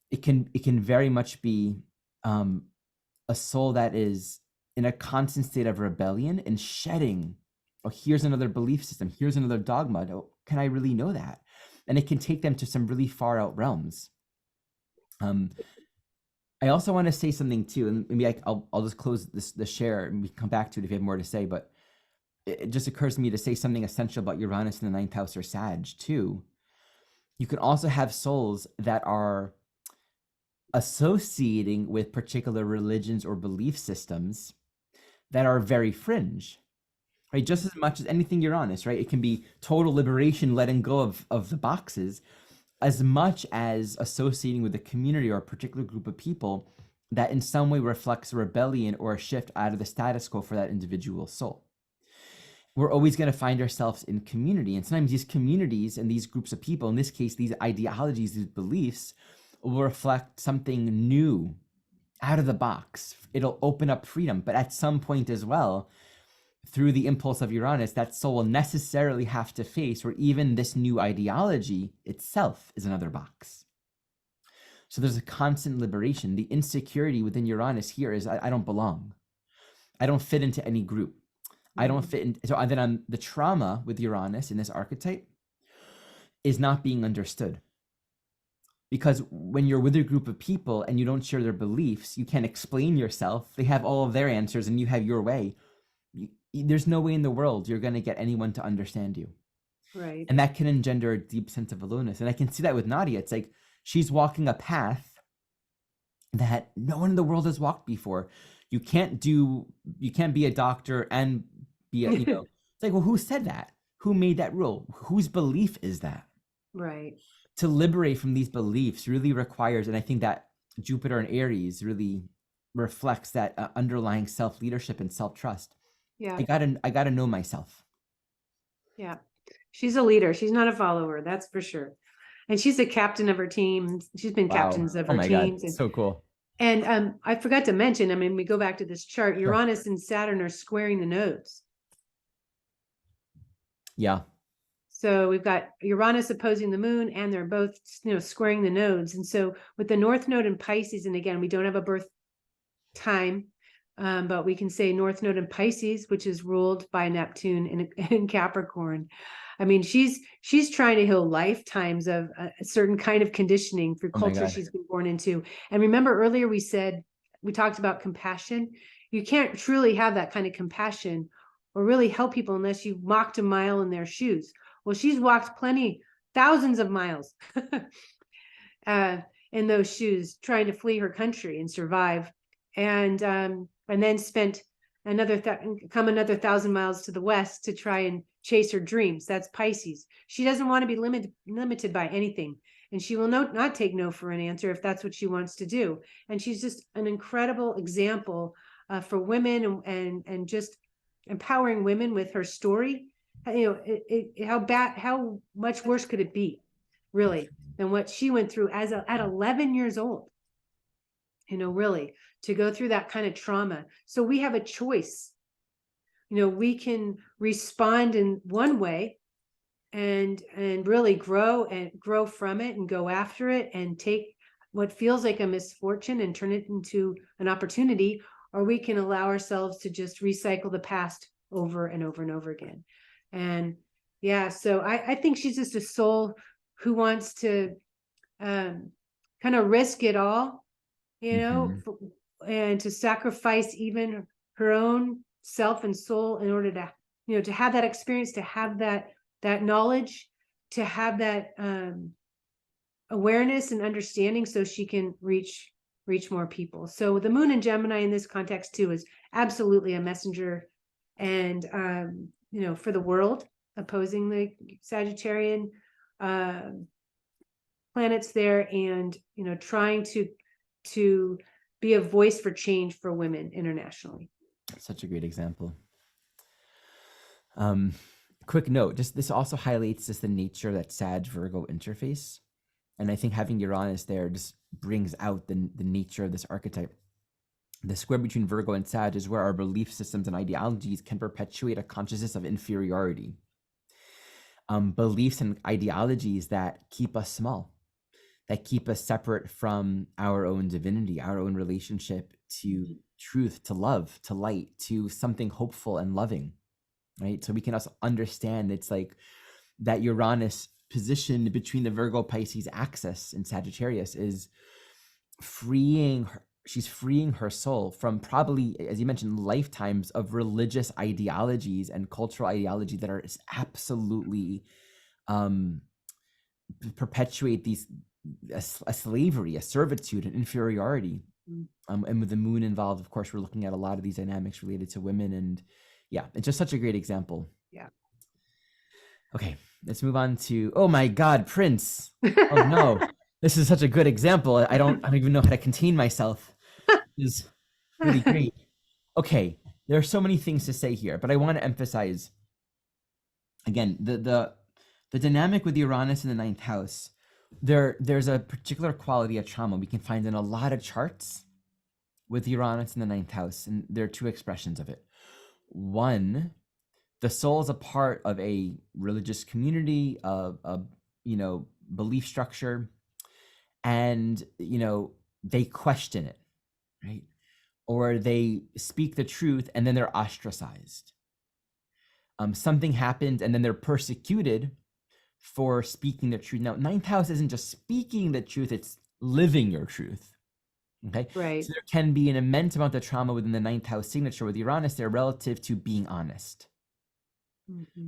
It can very much be a a soul that is in a constant state of rebellion and shedding. Oh, here's another belief system. Here's another dogma. Oh, can I really know that? And it can take them to some really far out realms. I also want to say something too, and maybe I'll just close the share and we can come back to it if you have more to say. But it just occurs to me to say something essential about Uranus in the ninth house or Sag too. You can also have souls that are associating with particular religions or belief systems that are very fringe, right? Just as much as anything Uranus, right? It can be total liberation, letting go of the boxes, as much as associating with a community or a particular group of people that in some way reflects a rebellion or a shift out of the status quo for that individual soul. We're always going to find ourselves in community. And sometimes these communities and these groups of people, in this case, these ideologies, these beliefs, will reflect something new, out of the box. It'll open up freedom. But at some point as well, through the impulse of Uranus, that soul will necessarily have to face where even this new ideology itself is another box. So there's a constant liberation. The insecurity within Uranus here is I don't belong. I don't fit into any group. I don't fit in. So then the trauma with Uranus in this archetype is not being understood. Because when you're with a group of people and you don't share their beliefs, you can't explain yourself. They have all of their answers and you have your way. There's no way in the world you're going to get anyone to understand you. Right. And that can engender a deep sense of aloneness. And I can see that with Nadia. It's like she's walking a path that no one in the world has walked before. You can't be a doctor and be a, it's like, well, who said that? Who made that rule? Whose belief is that? Right. To liberate from these beliefs really requires, and I think that Jupiter and Aries really reflects that underlying self-leadership and self-trust. Yeah. I gotta know myself. Yeah. She's a leader. She's not a follower. That's for sure. And she's a captain of her team. She's been captains of her teams. God, so cool. And I forgot to mention, I mean, we go back to this chart, Uranus and Saturn are squaring the nodes. Yeah. So we've got Uranus opposing the moon, and they're both, squaring the nodes. And so with the North Node in Pisces, and again, we don't have a birth time, but we can say North Node in Pisces, which is ruled by Neptune in Capricorn. I mean, she's trying to heal lifetimes of a certain kind of conditioning through culture she's been born into. And remember earlier we talked about compassion. You can't truly have that kind of compassion or really help people unless you've walked a mile in their shoes. Well, she's walked thousands of miles in those shoes, trying to flee her country and survive, and then spent another 1,000 miles to the west to try and chase her dreams. That's Pisces. She doesn't want to be limited by anything, and she will not take no for an answer if that's what she wants to do. And she's just an incredible example for women and just empowering women with her story. How much worse could it be, really, than what she went through at 11 years old? Really, to go through that kind of trauma. So we have a choice. We can respond in one way and really grow from it and go after it and take what feels like a misfortune and turn it into an opportunity, or we can allow ourselves to just recycle the past over and over and over again. And yeah, so I think she's just a soul who wants to kind of risk it all, and to sacrifice even her own self and soul in order to, to have that experience, to have that knowledge, to have that awareness and understanding so she can reach more people. So the moon in Gemini in this context too is absolutely a messenger, and for the world, opposing the Sagittarian planets there, and trying to be a voice for change for women internationally. Such a great example. Quick note, just this also highlights just the nature of that Sag Virgo interface. And I think having Uranus there just brings out the nature of this archetype. The square between Virgo and Sag is where our belief systems and ideologies can perpetuate a consciousness of inferiority. Beliefs and ideologies that keep us small, that keep us separate from our own divinity, our own relationship to truth, to love, to light, to something hopeful and loving, right? So we can also understand it's like that Uranus position between the Virgo Pisces axis in Sagittarius is freeing her. She's freeing her soul from probably, as you mentioned, lifetimes of religious ideologies and cultural ideology that are absolutely perpetuate these a slavery, a servitude, an inferiority. And with the moon involved, of course, we're looking at a lot of these dynamics related to women. And yeah, it's just such a great example. Yeah. Okay, let's move on to, oh my God, Prince. Oh no, this is such a good example. I don't even know how to contain myself. It's really great. Okay, there are so many things to say here, but I want to emphasize again the dynamic with Uranus in the ninth house. There's a particular quality of trauma we can find in a lot of charts with Uranus in the ninth house, and there are two expressions of it. One, the soul is a part of a religious community, a belief structure, and they question it, right? Or they speak the truth and then they're ostracized. Something happened and then they're persecuted for speaking the truth. Now, ninth house isn't just speaking the truth, it's living your truth. Okay. Right. So there can be an immense amount of trauma within the ninth house signature with Uranus there relative to being honest,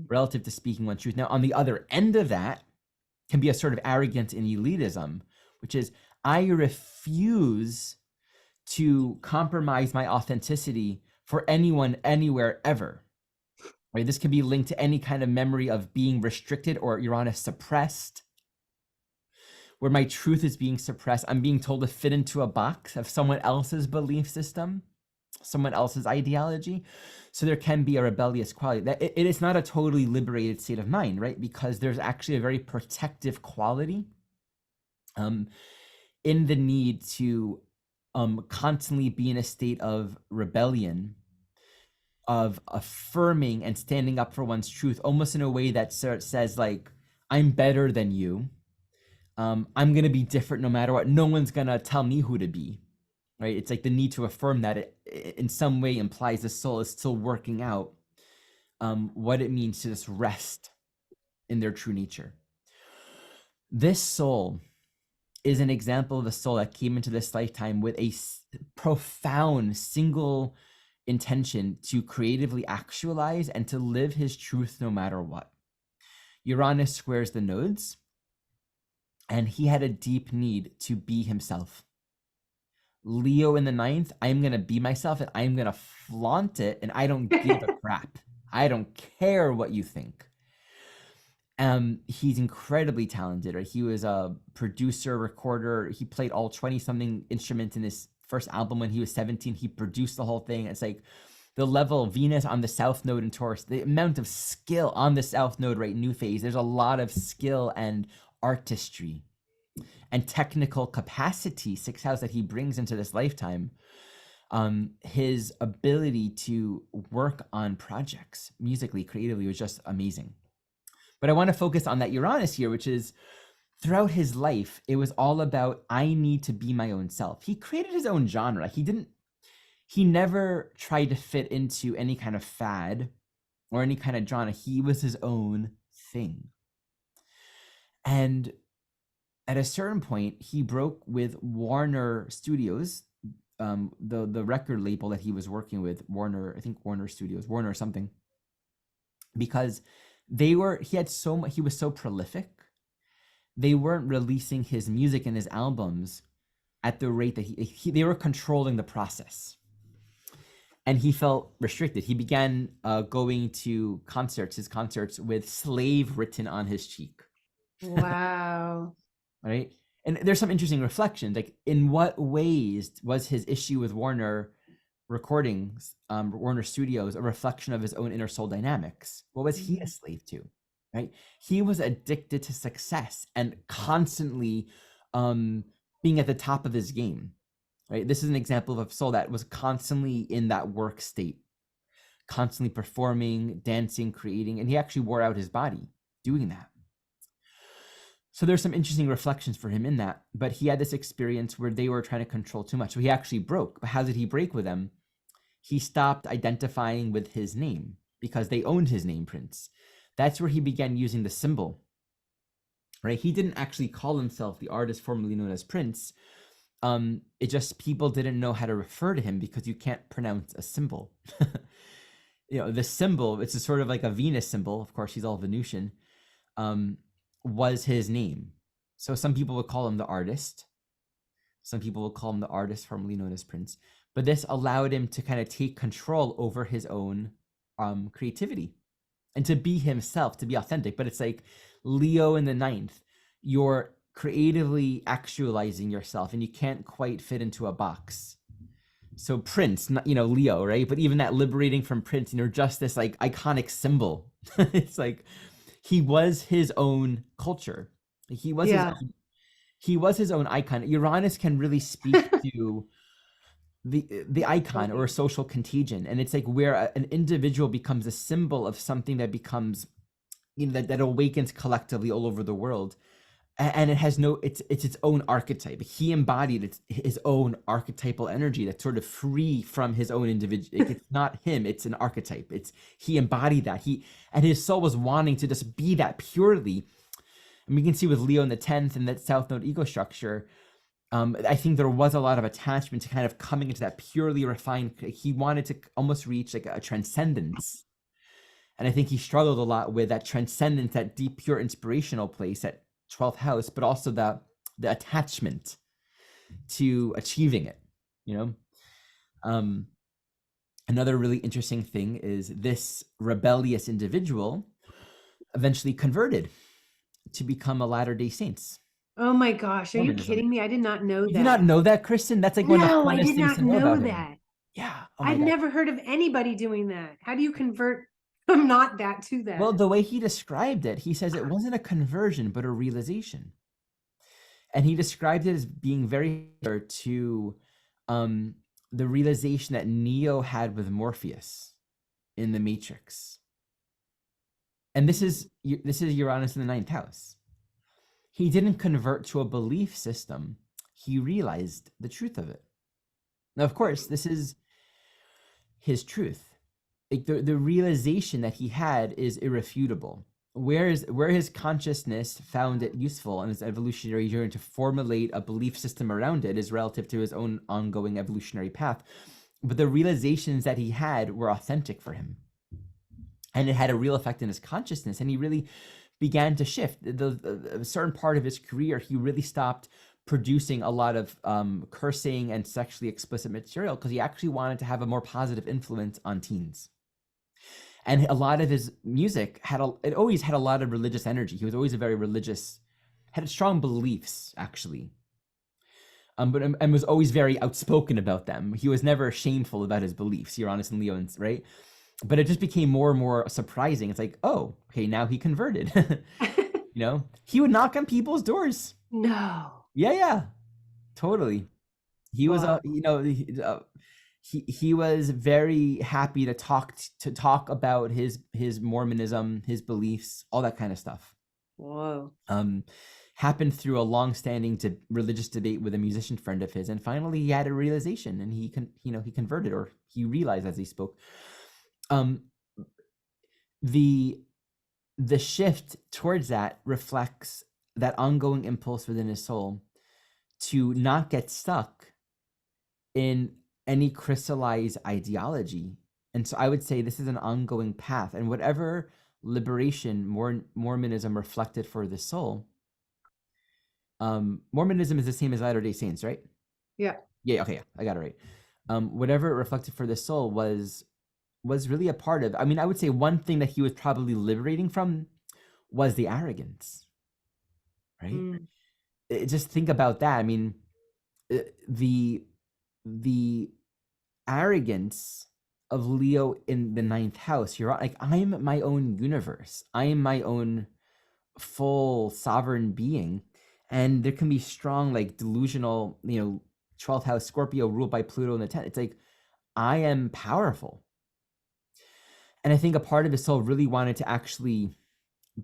relative to speaking one truth. Now, on the other end of that can be a sort of arrogance and elitism, which is I refuse to compromise my authenticity for anyone, anywhere, ever. Right? This can be linked to any kind of memory of being restricted or Uranus suppressed, where my truth is being suppressed. I'm being told to fit into a box of someone else's belief system, someone else's ideology. So there can be a rebellious quality. That it is not a totally liberated state of mind, right? Because there's actually a very protective quality in the need to constantly be in a state of rebellion, of affirming and standing up for one's truth, almost in a way that says like, I'm better than you. I'm going to be different no matter what. No one's going to tell me who to be, right? It's like the need to affirm that it in some way implies the soul is still working out what it means to just rest in their true nature. This soul is an example of a soul that came into this lifetime with a profound single intention to creatively actualize and to live his truth no matter what. Uranus squares the nodes, and he had a deep need to be himself. Leo in the ninth, I'm going to be myself and I'm going to flaunt it, and I don't give a crap. I don't care what you think. He's incredibly talented, right? He was a producer, recorder. He played all 20-something instruments in his first album when he was 17. He produced the whole thing. It's like the level of Venus on the South Node in Taurus, the amount of skill on the South Node, right? New phase. There's a lot of skill and artistry and technical capacity, sixth house, that he brings into this lifetime. His ability to work on projects musically, creatively was just amazing. But I want to focus on that Uranus here, which is throughout his life, it was all about, I need to be my own self. He created his own genre. He never tried to fit into any kind of fad or any kind of genre. He was his own thing. And at a certain point, he broke with Warner Studios, the record label that he was working with, Warner, I think Warner Studios, Warner or something, because he was so prolific. They weren't releasing his music and his albums at the rate that they were controlling the process. And he felt restricted. He began going to his concerts with slave written on his cheek. Wow. Right? And there's some interesting reflections. Like, in what ways was his issue with Warner Recordings, Warner Studios, a reflection of his own inner soul dynamics? What was he a slave to? Right? He was addicted to success and constantly being at the top of his game. Right? This is an example of a soul that was constantly in that work state, constantly performing, dancing, creating, and he actually wore out his body doing that. So there's some interesting reflections for him in that. But he had this experience where they were trying to control too much. So he actually broke. But how did he break with them? He stopped identifying with his name because they owned his name, Prince. That's where he began using the symbol, right? He didn't actually call himself the artist formerly known as Prince. It just, people didn't know how to refer to him because you can't pronounce a symbol. The symbol, it's a sort of like a Venus symbol. Of course, he's all Venusian. Was his name. So some people would call him the artist. Some people would call him the artist formerly known as Prince. But this allowed him to kind of take control over his own creativity and to be himself, to be authentic. But it's like Leo in the ninth, you're creatively actualizing yourself and you can't quite fit into a box. So Prince, Leo, right? But even that liberating from Prince, just this like iconic symbol. It's like he was his own culture. He was his own icon. Uranus can really speak to the icon or a social contagion, and it's like where an individual becomes a symbol of something that becomes, that awakens collectively all over the world, and it has it's its own archetype. He embodied his own archetypal energy that's sort of free from his own individual. It's not him; it's an archetype. He embodied that. And his soul was wanting to just be that purely. And we can see with Leo in the 10th and that South Node ego structure, I think there was a lot of attachment to kind of coming into that purely refined. He wanted to almost reach like a transcendence. And I think he struggled a lot with that transcendence, that deep, pure inspirational place, that 12th house, but also the attachment to achieving it, Another really interesting thing is this rebellious individual eventually converted to become a Latter-day Saints. Oh my gosh, are you Mormonism. kidding me? I did not know that. You did not know that, Kristin? That's like one of the No, I funnest did things not to know know about him. that. Yeah. Oh my I've God. never heard of anybody doing that. How do you convert from not that to that? Well, the way he described it, he says it wasn't a conversion, but a realization. And he described it as being very similar to the realization that Neo had with Morpheus in the Matrix. And this is Uranus in the 9th house. He didn't convert to a belief system. He realized the truth of it. Now, of course, this is his truth. Like the realization that he had is irrefutable. Where his consciousness found it useful in his evolutionary journey to formulate a belief system around it is relative to his own ongoing evolutionary path. But the realizations that he had were authentic for him. And it had a real effect in his consciousness. And he really began to shift. A certain part of his career, he really stopped producing a lot of cursing and sexually explicit material because he actually wanted to have a more positive influence on teens. And a lot of his music always had a lot of religious energy. He was always had strong beliefs, actually. And was always very outspoken about them. He was never shameful about his beliefs, Uranus and Leo, right? But it just became more and more surprising. It's like, oh, okay, now he converted. He would knock on people's doors. No. Yeah, totally. He was, he was very happy to talk about his Mormonism, his beliefs, all that kind of stuff. Whoa. Happened through a long-standing religious debate with a musician friend of his, and finally he had a realization, and he converted, or he realized as he spoke. The shift towards that reflects that ongoing impulse within his soul to not get stuck in any crystallized ideology. And so I would say this is an ongoing path, and whatever liberation Mormonism reflected for the soul, Mormonism is the same as Latter-day Saints, right? Yeah. Okay, I got it right. Whatever it reflected for the soul was really a part of, I would say one thing that he was probably liberating from was the arrogance, right? Just think about that. The arrogance of Leo in the 9th house, you're like, I'm my own universe. I am my own full sovereign being. And there can be strong, like delusional, 12th house Scorpio ruled by Pluto in the 10th. It's like, I am powerful. And I think a part of his soul really wanted to actually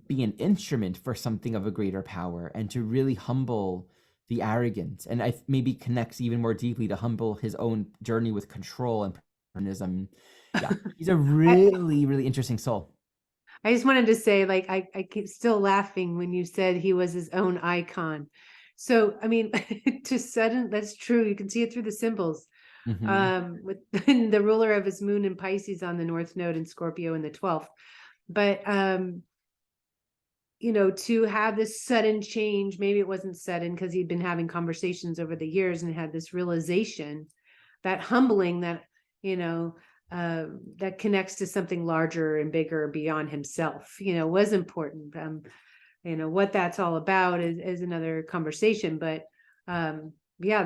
be an instrument for something of a greater power, and to really humble the arrogant, and maybe connects even more deeply to humble his own journey with control and perfectionism. Yeah, he's a I, really, really interesting soul. I just wanted to say, like, I keep still laughing when you said he was his own icon. So, I mean, that's true. You can see it through the symbols. Hmm. With the ruler of his moon in Pisces on the North Node and Scorpio in the 12th. But, to have this sudden change, maybe it wasn't sudden because he'd been having conversations over the years and had this realization, that humbling, that, that connects to something larger and bigger beyond himself, was important. What that's all about is another conversation, but yeah,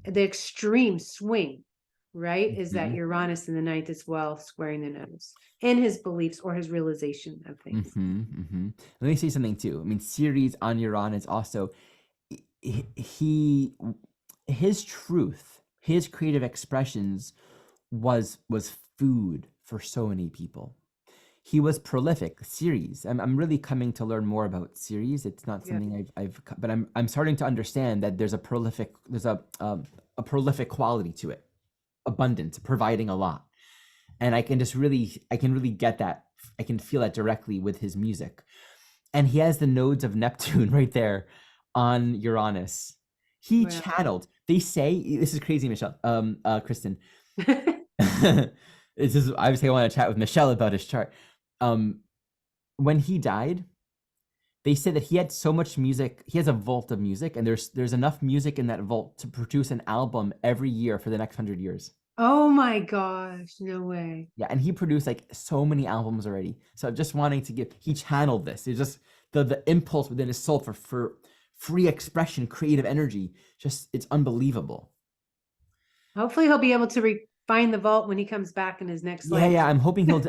the extreme swing, right, is that Hmm. Uranus in the ninth as well, squaring the nose in his beliefs or his realization of things. Let me say something too. I mean, Ceres on Uranus also, he his truth, his creative expressions was food for so many people. He was prolific. Ceres. I'm really coming to learn more about Ceres. It's not Yeah. something but I'm starting to understand that there's a prolific quality to it, abundance, providing a lot, and I can really get that. I can feel that directly with his music, and he has the nodes of Neptune right there on Uranus. He Well, channeled. They say this is crazy, Michelle. Kristin. This is obviously I want to chat with Michelle about his chart. Um, when he died, they said that he had so much music. He has a vault of music, and there's enough music in that vault to produce an album every year for the next 100 years. oh my gosh, no way. Yeah, and he produced like so many albums already. So just wanting to give, he channeled this. It's just the impulse within his soul for free expression, creative energy. Just it's unbelievable. Hopefully he'll be able to find the vault when he comes back in his next Yeah, life. yeah. I'm hoping he'll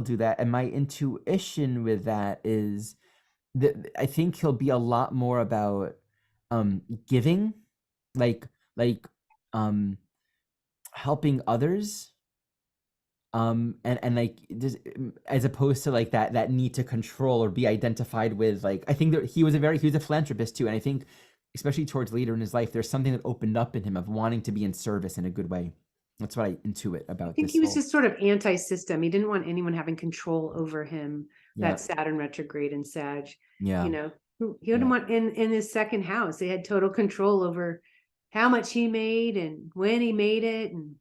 do that. And my intuition with that is that I think he'll be a lot more about giving, like like um helping others, and like just, as opposed to like that need to control or be identified with. Like I think that he was a philanthropist too, and I think especially towards later in his life there's something that opened up in him of wanting to be in service in a good way. That's what I intuit I about think this he was soul. just sort of anti-system. He didn't want anyone having control over him. Yeah, That Saturn retrograde in Sag, yeah, you know, he wouldn't yeah, want in his second house. They had total control over how much he made and when he made it, and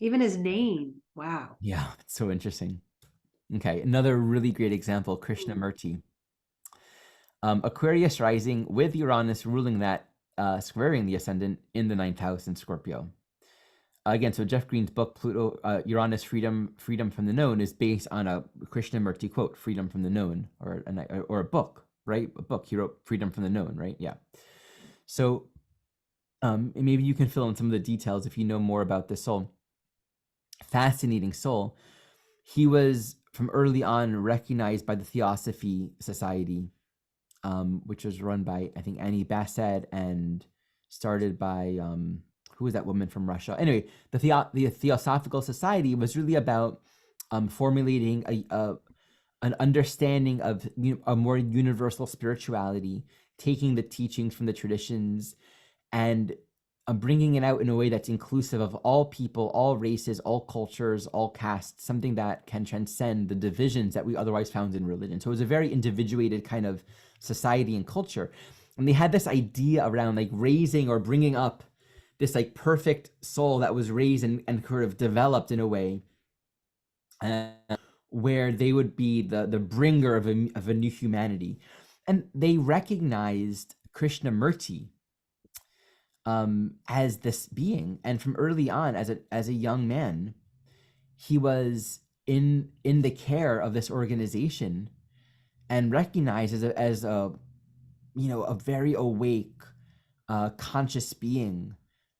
even his name. Wow. yeah. It's so interesting. Okay, another really great example, Krishnamurti. Aquarius rising with Uranus ruling that, squaring the ascendant in the ninth house in Scorpio. Again, so Jeff Green's book, Pluto, Uranus, Freedom from the Known, is based on a Krishnamurti quote, Freedom from the Known, or a book, right? A book. He wrote Freedom from the Known, right? Yeah. So maybe you can fill in some of the details if you know more about this soul. Fascinating soul. He was from early on recognized by the Theosophy Society, which was run by I think Annie Bassett and started by who was that woman from Russia? Anyway, the Theosophical Society was really about formulating an understanding of a more universal spirituality, taking the teachings from the traditions and bringing it out in a way that's inclusive of all people, all races, all cultures, all castes, something that can transcend the divisions that we otherwise found in religion. So it was a very individuated kind of society and culture. And they had this idea around like raising or bringing up this like perfect soul that was raised and sort of developed in a way uh, where they would be the bringer of a new humanity. And they recognized Krishnamurti as this being, and from early on as a young man he was in the care of this organization and recognized as a a very awake, conscious being,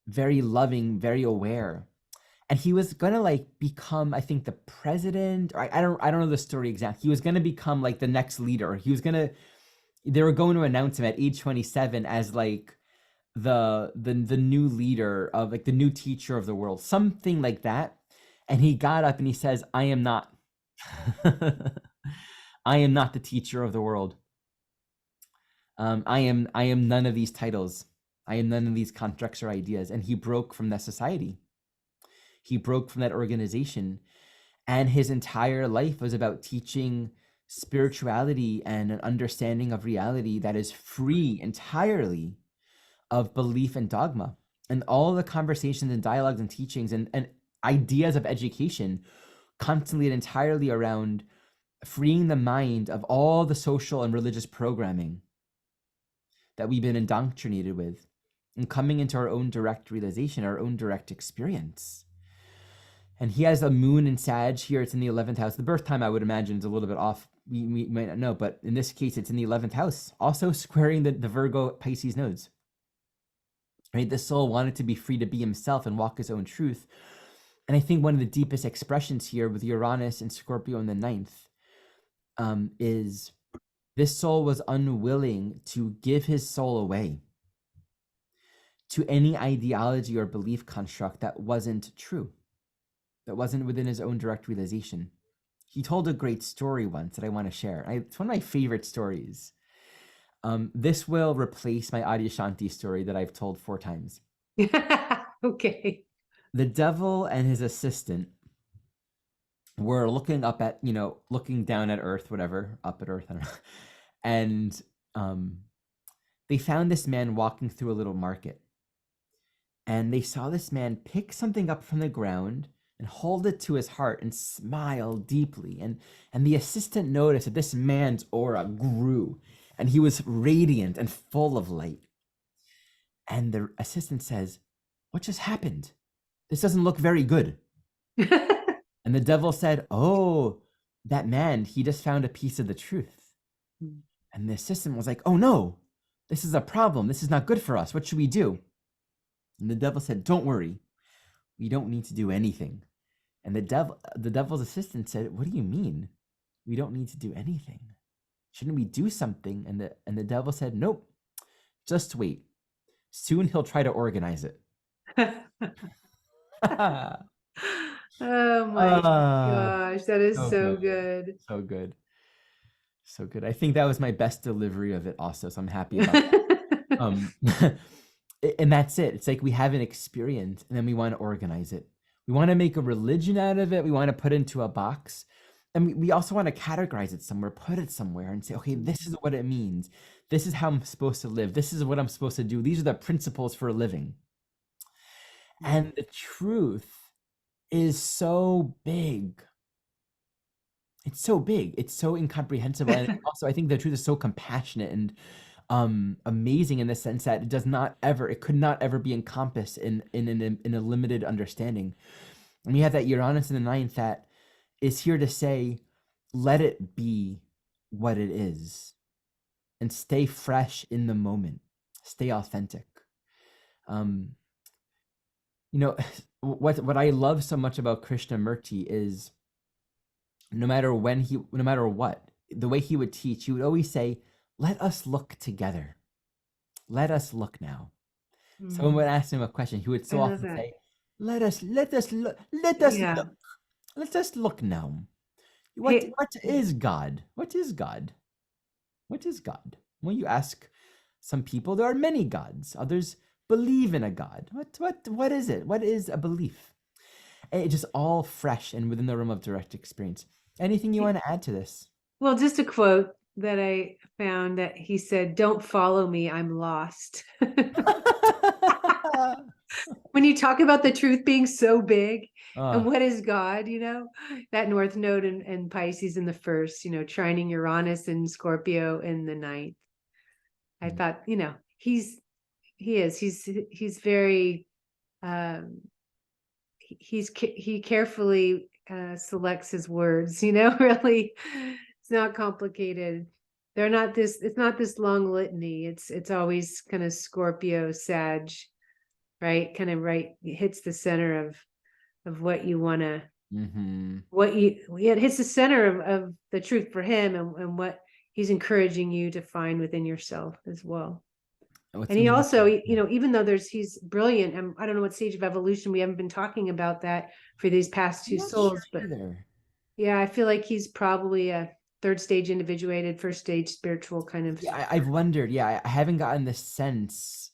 very loving, very aware. And he was gonna like become, I think, the president. Or I don't know the story exactly. He was gonna become like the next leader. They were going to announce him at age 27 as like the new leader of like the new teacher of the world, something like that. And he got up and he says, I am not. I am not the teacher of the world. I am none of these titles. I am none of these constructs or ideas. And he broke from that society. He broke from that organization. And his entire life was about teaching spirituality and an understanding of reality that is free entirely of belief and dogma. And all the conversations and dialogues and teachings and ideas of education constantly and entirely around freeing the mind of all the social and religious programming that we've been indoctrinated with and coming into our own direct realization, our own direct experience. And he has a moon in Sag here. It's in the 11th house. The birth time, I would imagine, is a little bit off. We might not know, but in this case, it's in the 11th house, also squaring the Virgo Pisces nodes. Right? The soul wanted to be free to be himself and walk his own truth. And I think one of the deepest expressions here with Uranus and Scorpio in the 9th is this soul was unwilling to give his soul away to any ideology or belief construct that wasn't true, that wasn't within his own direct realization. He told a great story once that I want to share. It's one of my favorite stories. This will replace my Adyashanti story that I've told 4 times. Okay. The devil and his assistant were looking up at, looking down at Earth, whatever, up at Earth, I don't know. And they found this man walking through a little market. And they saw this man pick something up from the ground and hold it to his heart and smile deeply. And the assistant noticed that this man's aura grew and he was radiant and full of light. And the assistant says, "What just happened? This doesn't look very good." And the devil said, "Oh, that man, he just found a piece of the truth." And the assistant was like, "Oh no, this is a problem. This is not good for us. What should we do?" And the devil said, "Don't worry. We don't need to do anything." And the devil's assistant said, "What do you mean? We don't need to do anything? Shouldn't we do something?" And the devil said, "Nope. Just wait. Soon he'll try to organize it." Oh my gosh, that is So so good. good. So good. So good. I think that was my best delivery of it also, so I'm happy about that. And that's it. It's like we have an experience and then we want to organize it. We want to make a religion out of it. We want to put it into a box. And we also want to categorize it somewhere, put it somewhere and say, okay, this is what it means. This is how I'm supposed to live. This is what I'm supposed to do. These are the principles for living. And the truth is so big. It's so big. It's so incomprehensible. And also, I think the truth is so compassionate and amazing in the sense that it could not ever be encompassed in a limited understanding. And we have that Uranus in the 9th that is here to say, let it be what it is and stay fresh in the moment, stay authentic. What I love so much about Krishnamurti is no matter what, the way he would teach, he would always say, "Let us look together. Let us look now." Someone would ask him a question. He would so often say, "Let us look now. What is God? What is God? What is God?" Well, you ask some people, there are many gods. Others believe in a God. What is it? What is a belief? And it's just all fresh and within the realm of direct experience. Anything you want to add to this? Well, just a quote that I found that he said, "Don't follow me, I'm lost." When you talk about the truth being so big and what is God, that North Node and Pisces in the 1st, trining Uranus and Scorpio in the 9th. I thought, he's very, he carefully selects his words, really. It's not complicated. It's not this long litany. It's always kind of Scorpio, Sag, right? Kind of it hits the center of what you want to, it hits the center of the truth for him and what he's encouraging you to find within yourself as well. And he also, even though he's brilliant, I don't know what stage of evolution, we haven't been talking about that for these past 2 souls, but Yeah, I feel like he's probably a third stage individuated, first stage spiritual kind of. Yeah, I've wondered. Yeah, I haven't gotten the sense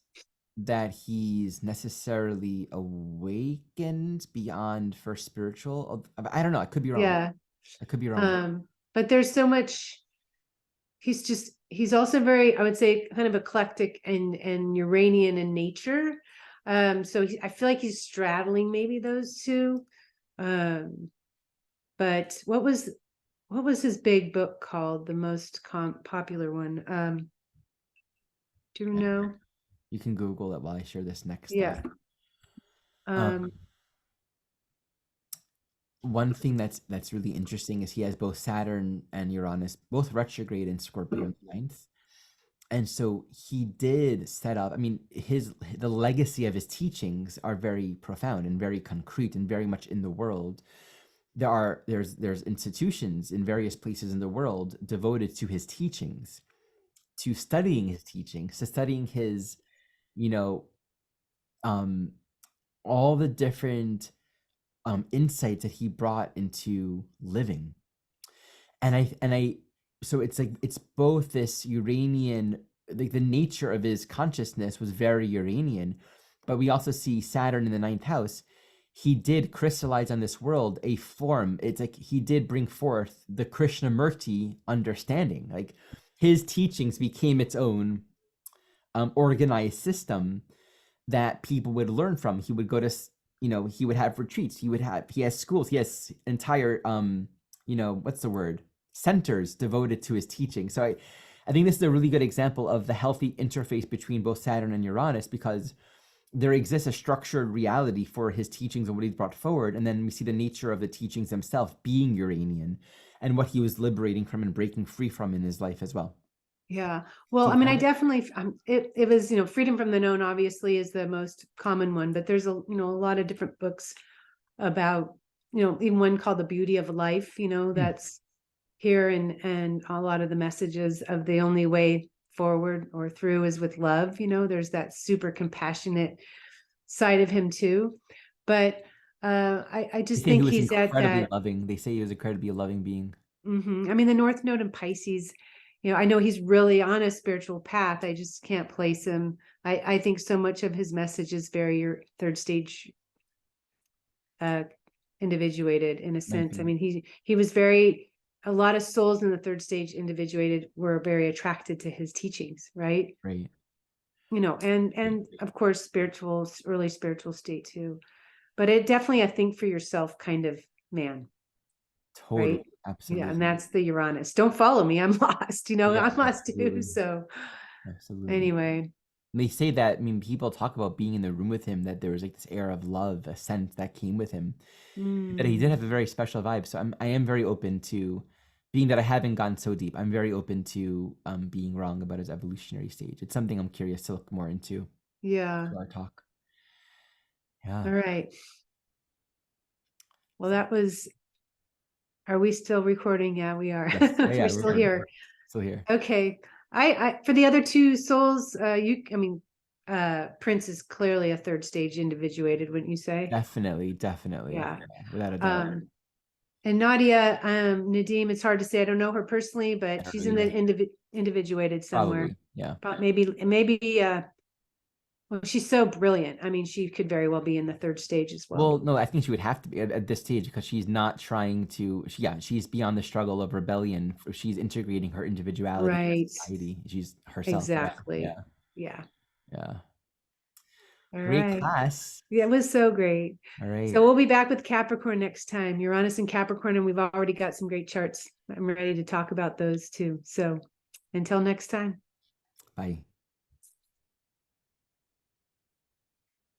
that he's necessarily awakened beyond first spiritual. I don't know. I could be wrong. Yeah. I could be wrong. But there's so much. He's also very, I would say, kind of eclectic and Uranian in nature. So I feel like he's straddling maybe those two. But what was his big book called? The most popular one. Do you know? You can Google it while I share this next Yeah. slide. Um, Um, one thing that's really interesting is he has both Saturn and Uranus, both retrograde in Scorpio in the ninth. And so he did set up, I mean, the legacy of his teachings are very profound and very concrete and very much in the world. There's institutions in various places in the world devoted to his teachings, to studying his teachings, to studying his, you know, all the different insights that he brought into living. And I so it's like it's both this Uranian, like the nature of his consciousness was very Uranian, but we also see Saturn in the ninth house. He did crystallize on this world a form. It's like he did bring forth the Krishnamurti understanding. Like his teachings became its own organized system that people would learn from. He would go to, he would have retreats. He has schools. He has entire, what's the word? Centers devoted to his teaching. So I think this is a really good example of the healthy interface between both Saturn and Uranus, because there exists a structured reality for his teachings and what he's brought forward. And then we see the nature of the teachings themselves being Uranian and what he was liberating from and breaking free from in his life as well. yeah. Well, Do I you mean, I have it? definitely, it was, freedom from the known obviously is the most common one, but there's a lot of different books about, even one called The Beauty of Life, that's here, and a lot of the messages of the only way forward or through is with love. There's that super compassionate side of him too. But I They just say he think was he's at incredibly that. loving. They say he was incredibly loving being. I mean, the North Node in Pisces, I know he's really on a spiritual path. I just can't place him. I think so much of his message is very third stage individuated in a sense. I mean, he was a lot of souls in the third stage individuated were very attracted to his teachings, right? Right. And of course, early spiritual state too. But it definitely a think for yourself kind of man, Totally. right? Yeah, and Absolutely. that's the Uranus. Don't follow me. I'm lost. Yeah, I'm lost too. absolutely. So Absolutely. anyway, And they say that, I mean, people talk about being in the room with him, that there was like this air of love, a sense that came with him, that he did have a very special vibe. So I am very open to, being that I haven't gone so deep, I'm very open to being wrong about his evolutionary stage. It's something I'm curious to look more into yeah. through our talk. Yeah. All right. Well, are we still recording? Yeah, we are. Yes. Yeah, yeah, We're we're still recording. here. Still here. Okay. I for the other two souls, Prince is clearly a third stage individuated, wouldn't you say? Definitely, definitely. Yeah. Without a doubt. And Nadia Nadeem, it's hard to say. I don't know her personally, I but don't she's know in the either. individuated somewhere. Probably. Yeah. But maybe well, she's so brilliant. I mean, she could very well be in the third stage as well. Well, no, I think she would have to be at this stage, because she's not trying to. She's beyond the struggle of rebellion. She's integrating her individuality Right. in society. She's herself. Exactly. Yeah, Yeah. yeah. All Great right. class. Yeah, it was so great. All right. So we'll be back with Capricorn next time. Uranus and Capricorn, and we've already got some great charts. I'm ready to talk about those too. So until next time. Bye.